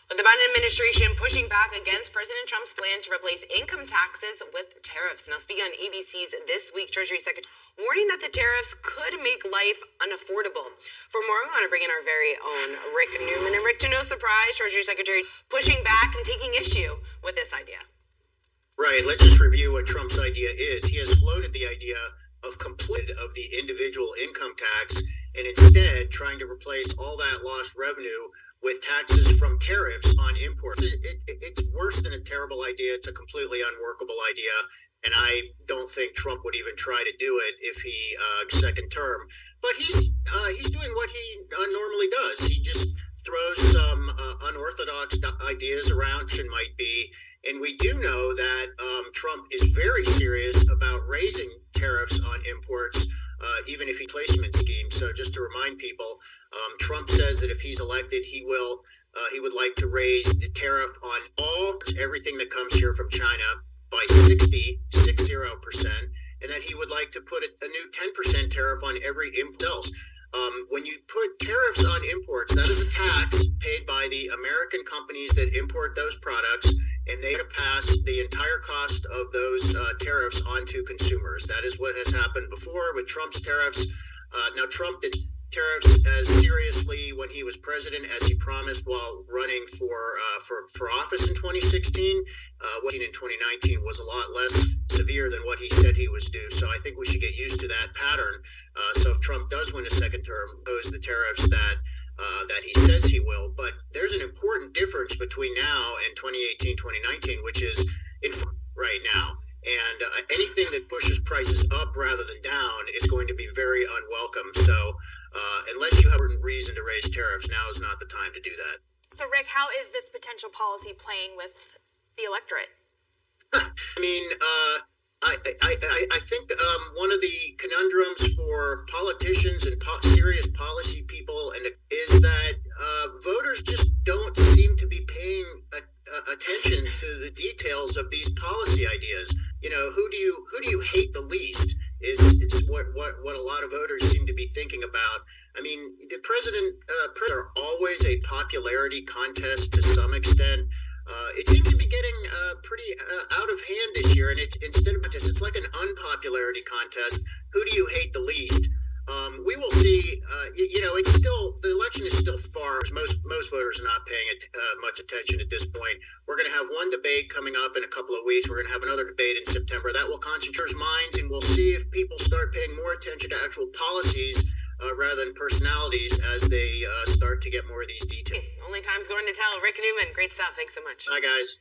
With the Biden administration pushing back against President Trump's plan to replace income taxes with tariffs. Now, speaking on ABC's This Week, Treasury Secretary warning that the tariffs could make life unaffordable. For more, we want to bring in our very own Rick Newman. And Rick, to no surprise, Treasury Secretary pushing back and taking issue with this idea. Right. Let's just review what Trump's idea is. He has floated the idea of of the individual income tax and instead trying to replace all that lost revenue with taxes from tariffs on imports. It's worse than a terrible idea. It's a completely unworkable idea. And I don't think Trump would even try to do it if he second term. But he's doing what he normally does. He just throws some unorthodox ideas around, might be. And we do know that Trump is very serious about raising tariffs on imports, even if he placement scheme. So just to remind people, Trump says that if he's elected, he would like to raise the tariff on everything that comes here from China by 60%, and that he would like to put a new 10% tariff on every import else. When you put tariffs on imports, that is a tax paid by the American companies that import those products, and they have to pass the entire cost of those tariffs onto consumers. That is what has happened before with Trump's tariffs. Now, Trump did tariffs as seriously when he was president as he promised while running for office in 2016. What in 2019 was a lot less severe than what he said he was due. So I think we should get used to that pattern. So if Trump does win a second term, impose the tariffs that he says he will. But there's an important difference between now and 2018, 2019, which is right now. And anything that pushes prices up rather than down is going to be very unwelcome. So unless you have a reason to raise tariffs, now is not the time to do that. So, Rick, how is this potential policy playing with the electorate? I mean, I think one of the conundrums for politicians and serious policy people is that voters just don't seem to be paying attention to the details of these policy ideas. You know, who do you hate the least is what a lot of voters seem to be thinking about. I mean, the president are always a popularity contest to some extent. It seems to be getting pretty out of hand this year, and instead of contest, it's like an unpopularity contest. Who do you hate the least? We will see. It's still, the election is still far. Most voters are not paying much attention at this point. We're going to have one debate coming up in a couple of weeks. We're going to have another debate in September. That will concentrate minds, and we'll see if people start paying more attention to actual policies rather than personalities as they start to get more of these details. Only time's going to tell. Rick Newman, great stuff. Thanks so much. Bye, guys.